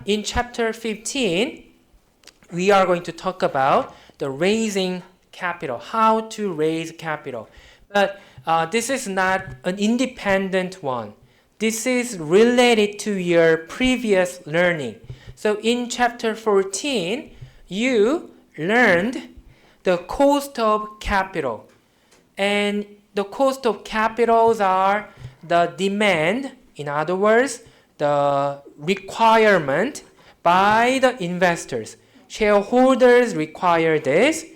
in chapter 15, we are going to talk about the raising capital, how to raise capital. But this is not an independent one. This is related to your previous learning. So in chapter 14, you learned the cost of capital. And the cost of capitals are the demand, in other words, the requirement by the investors. Shareholders require this,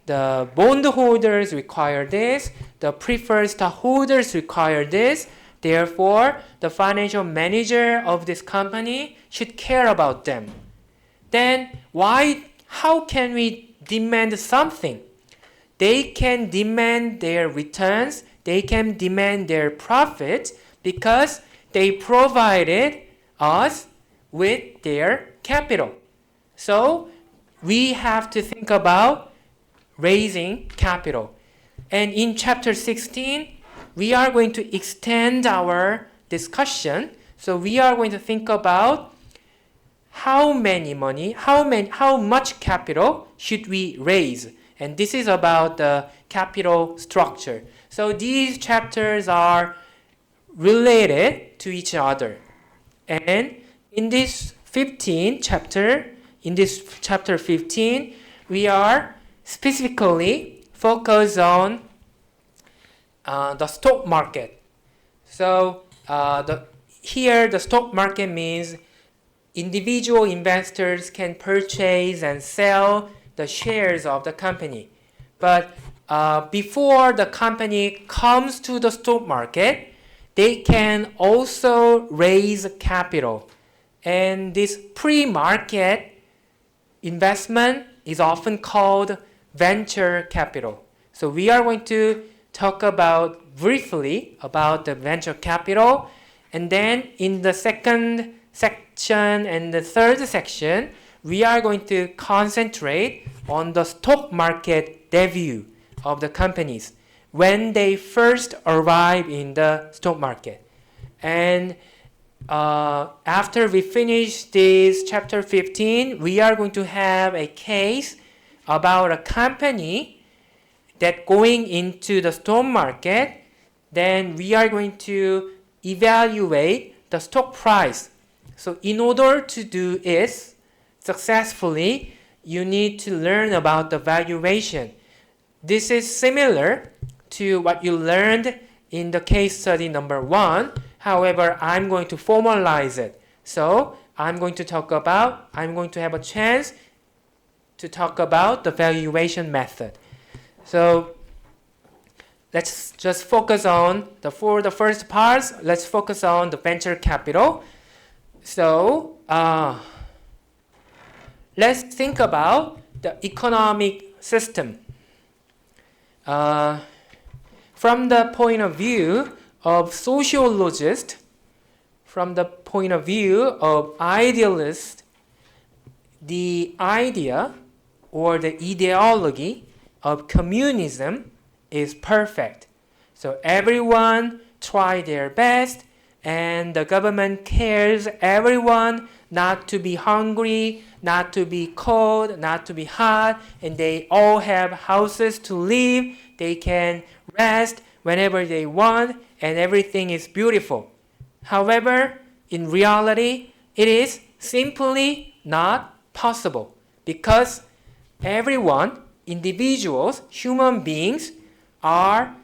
the bondholders require this, the preferred stockholders require this. Therefore, the financial manager of this company should care about them. Then how can we demand something? They can demand their returns, they can demand their profits because they provided us with their capital. So we have to think about raising capital. And in chapter 16, we are going to extend our discussion. So we are going to think about how much capital should we raise? And this is about the capital structure. So these chapters are related to each other. And in this chapter 15, we are specifically focused on the stock market. So here the stock market means individual investors can purchase and sell the shares of the company. But before the company comes to the stock market, they can also raise capital. And this pre-market investment is often called venture capital. So we are going to talk briefly about the venture capital. And then in the second section and the third section, we are going to concentrate on the stock market debut of the companies when they first arrive in the stock market. And after we finish this chapter 15, we are going to have a case about a company that going into the stock market. Then we are going to evaluate the stock price. So in order to do it successfully, you need to learn about the valuation. This is similar to what you learned in the case study number 1. However, I'm going to formalize it. So I'm going to have a chance to talk about the valuation method. So let's just focus on for the first parts, let's focus on the venture capital. So let's think about the economic system. From the point of view of sociologist, from the point of view of idealist, the idea or the ideology of communism is perfect. So everyone try their best and the government cares everyone not to be hungry, not to be cold, not to be hot, and they all have houses to live. They can rest whenever they want, and everything is beautiful. However, in reality, it is simply not possible because everyone, individuals, human beings, are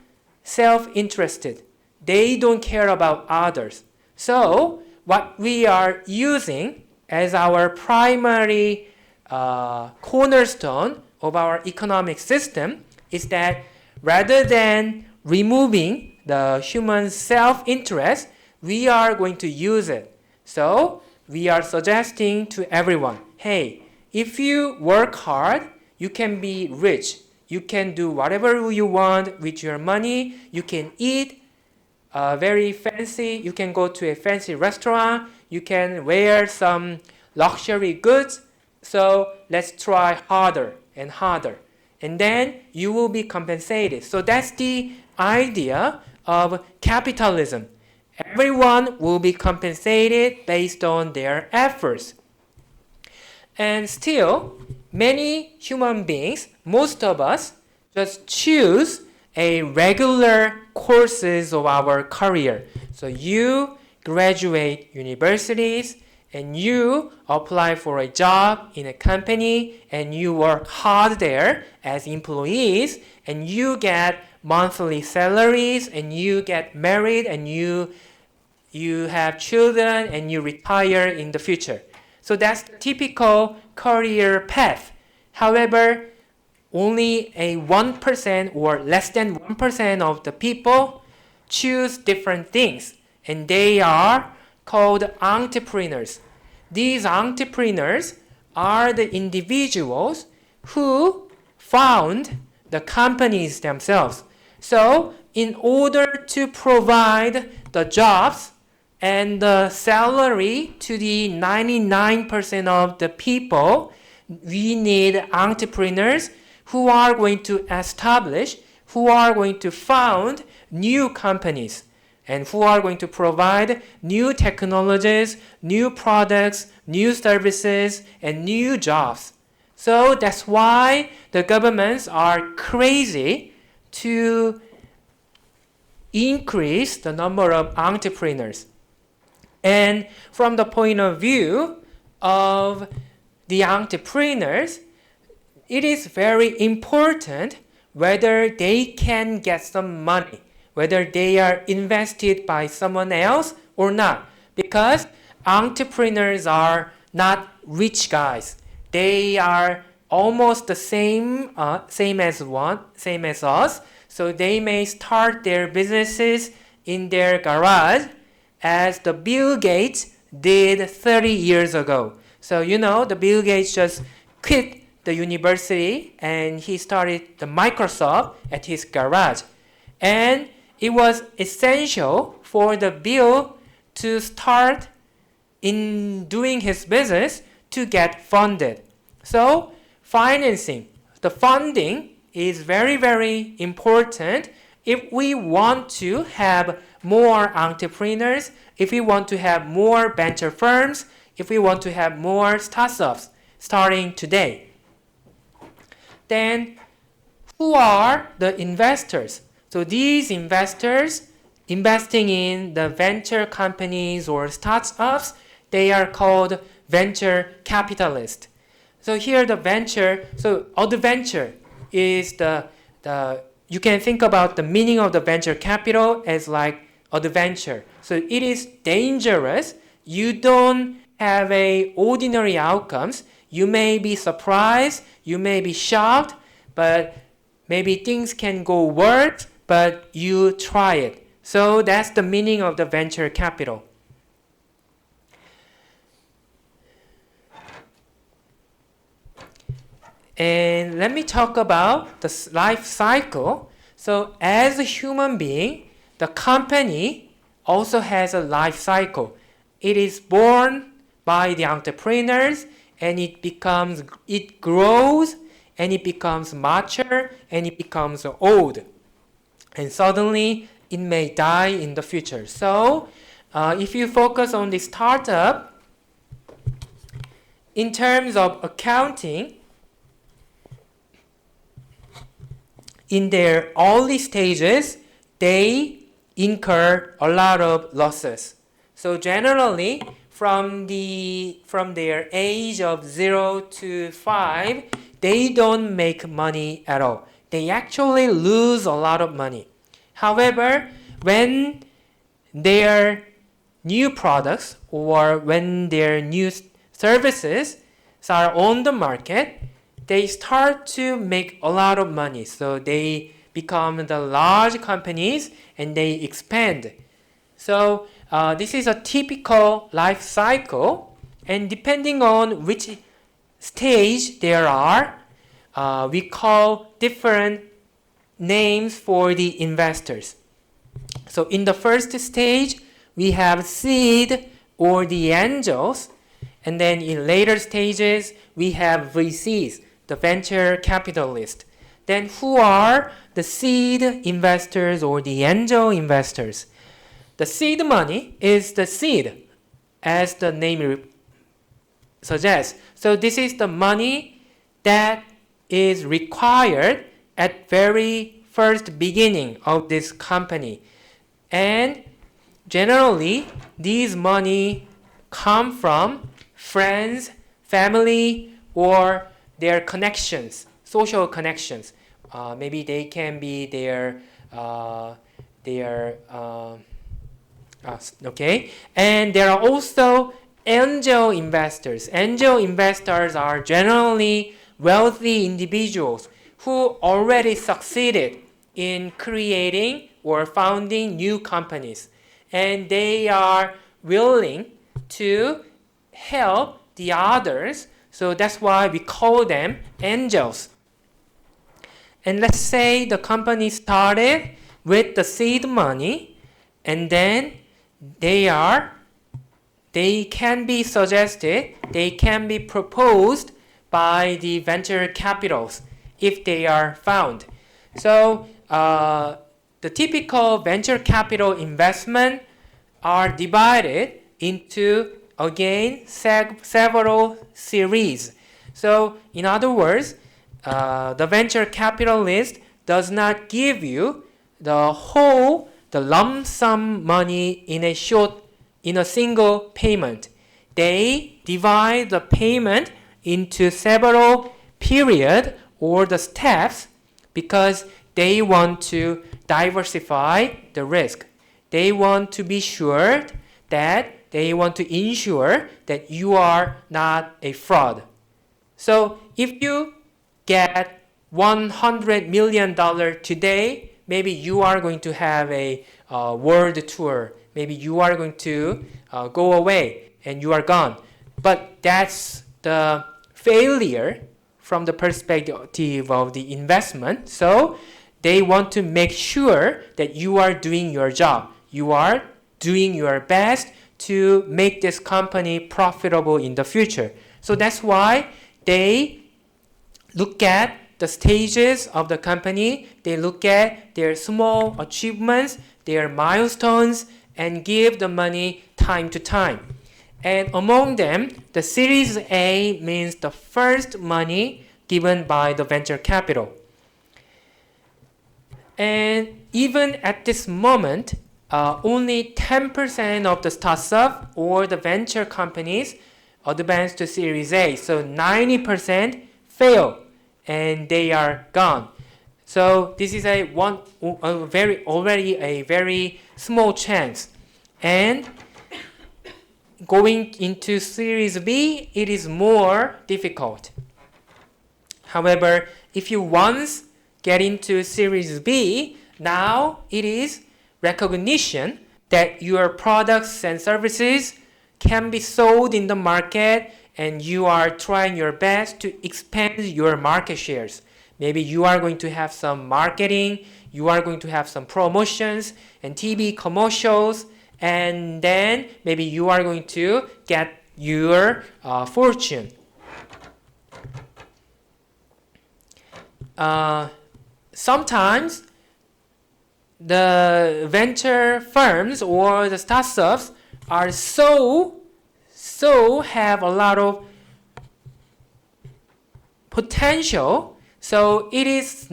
self-interested. They don't care about others. So, what we are using as our primary cornerstone of our economic system is that rather than removing the human self-interest, we are going to use it. So, we are suggesting to everyone, hey, if you work hard, you can be rich. You can do whatever you want with your money. You can eat very fancy. You can go to a fancy restaurant. You can wear some luxury goods. So let's try harder and harder. And then you will be compensated. So that's the idea of capitalism. Everyone will be compensated based on their efforts. And still, many human beings, most of us, just choose a regular courses of our career. So you graduate universities and you apply for a job in a company and you work hard there as employees and you get monthly salaries and you get married and you have children and you retire in the future. So that's the typical career path. However, only a 1% or less than 1% of the people choose different things, and they are called entrepreneurs. These entrepreneurs are the individuals who found the companies themselves. So, in order to provide the jobs and the salary to the 99% of the people, we need entrepreneurs who are going to establish, who are going to found new companies, and who are going to provide new technologies, new products, new services, and new jobs. So that's why the governments are crazy to increase the number of entrepreneurs. And from the point of view of the entrepreneurs, it is very important whether they can get some money, whether they are invested by someone else or not. Because entrepreneurs are not rich guys. They are almost the same as us. So they may start their businesses in their garage as the Bill Gates did 30 years ago. So the Bill Gates just quit the university and he started the Microsoft at his garage. And it was essential for the Bill to start in doing his business to get funded. So financing, the funding is very, very important if we want to have more entrepreneurs, if we want to have more venture firms, if we want to have more startups starting today. Then who are the investors? So these investors investing in the venture companies or startups, they are called venture capitalists. So here the venture, so adventure is you can think about the meaning of the venture capital as like adventure. So it is dangerous. You don't have ordinary outcomes. You may be surprised, you may be shocked, but maybe things can go worse, but you try it. So that's the meaning of the venture capital. And let me talk about the life cycle. So as a human being, the company also has a life cycle. It is born by the entrepreneurs and it grows and it becomes mature and it becomes old. And suddenly it may die in the future. So if you focus on the startup, in terms of accounting, in their early stages, they incur a lot of losses. So generally, from their age of 0 to 5, they don't make money at all. They actually lose a lot of money. However, when their new products or when their new services are on the market, they start to make a lot of money. So they become the large companies and they expand. So this is a typical life cycle, and depending on which stage there are, we call different names for the investors. So in the first stage, we have seed or the angels, and then in later stages, we have VCs, the venture capitalists. Then who are the seed investors or the angel investors? The seed money is the seed, as the name suggests. So this is the money that is required at very first beginning of this company. And generally, these money come from friends, family, or their connections, social connections. Maybe they can be okay. And there are also angel investors. Angel investors are generally wealthy individuals who already succeeded in creating or founding new companies. And they are willing to help the others. So that's why we call them angels. And let's say the company started with the seed money, and then they can be suggested, they can be proposed by the venture capitals if they are found. So the typical venture capital investment are divided into, again, several series. So in other words, the venture capitalist does not give you the lump sum money in a single payment. They divide the payment into several period or the steps because they want to diversify the risk. They want to be sure that they want to ensure that you are not a fraud. So if you get $100 million today, maybe you are going to have a world tour. Maybe you are going to go away and you are gone. But that's the failure from the perspective of the investment. So they want to make sure that you are doing your job. You are doing your best to make this company profitable in the future. So that's why they look at the stages of the company. They look at their small achievements, their milestones, and give the money time to time. And among them, the Series A means the first money given by the venture capital. And even at this moment, only 10% of the startup or the venture companies advance to Series A. So 90% fail and they are gone. So this is already a very small chance. And going into Series B, it is more difficult. However, if you once get into Series B, now it is recognition that your products and services can be sold in the market, and you are trying your best to expand your market shares. Maybe you are going to have some marketing, you are going to have some promotions and TV commercials, and then maybe you are going to get your fortune. Sometimes the venture firms or the startups are so have a lot of potential, so it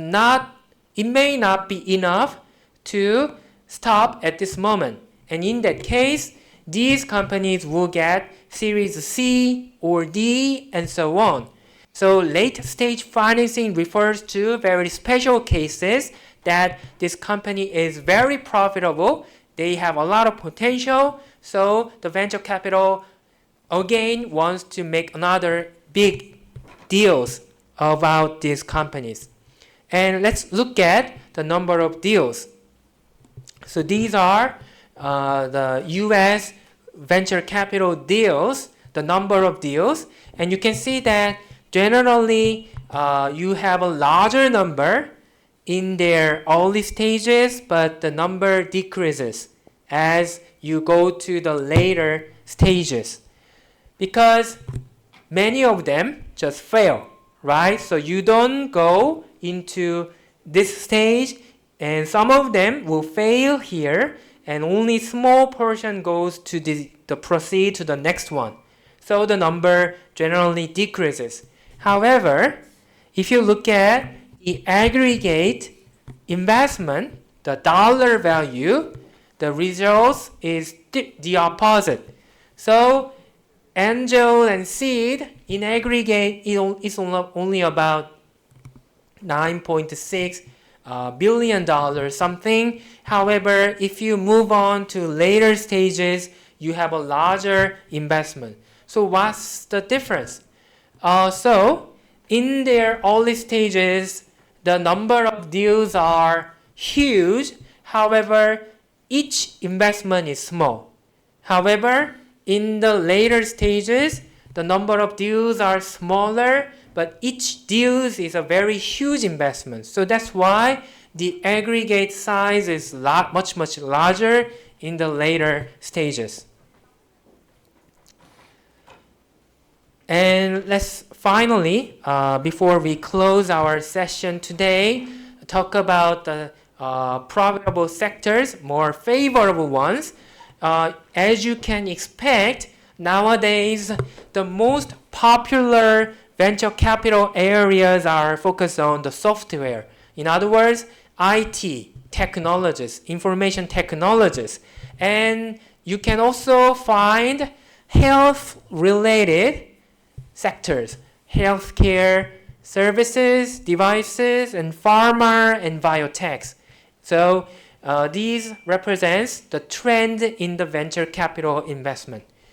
may not be enough to stop at this moment. And in that case, these companies will get Series C or D and so on. So late stage financing refers to very special cases that this company is very profitable, they have a lot of potential, so the venture capital again wants to make another big deals about these companies. And let's look at the number of deals. So these are the US venture capital deals, the number of deals, and you can see that generally you have a larger number in their early stages, but the number decreases as you go to the later stages, because many of them just fail, right? So you don't go into this stage, and some of them will fail here, and only small portion goes to the proceed to the next one. so the number generally decreases. However, if you look at the aggregate investment, the dollar value, the result is the opposite. So angel and seed in aggregate is only about $9.6 billion something. However, if you move on to later stages, you have a larger investment. So what's the difference? So in their early stages, the number of deals are huge. However, each investment is small. However, in the later stages, the number of deals are smaller, but each deal is a very huge investment. So that's why the aggregate size is much larger in the later stages. And let's finally, before we close our session today, talk about the profitable sectors, more favorable ones. As you can expect, nowadays, the most popular venture capital areas are focused on the software. In other words, IT, technologies, information technologies. And you can also find health-related sectors, healthcare, services, devices, and pharma and biotechs. So these represents the trend in the venture capital investment.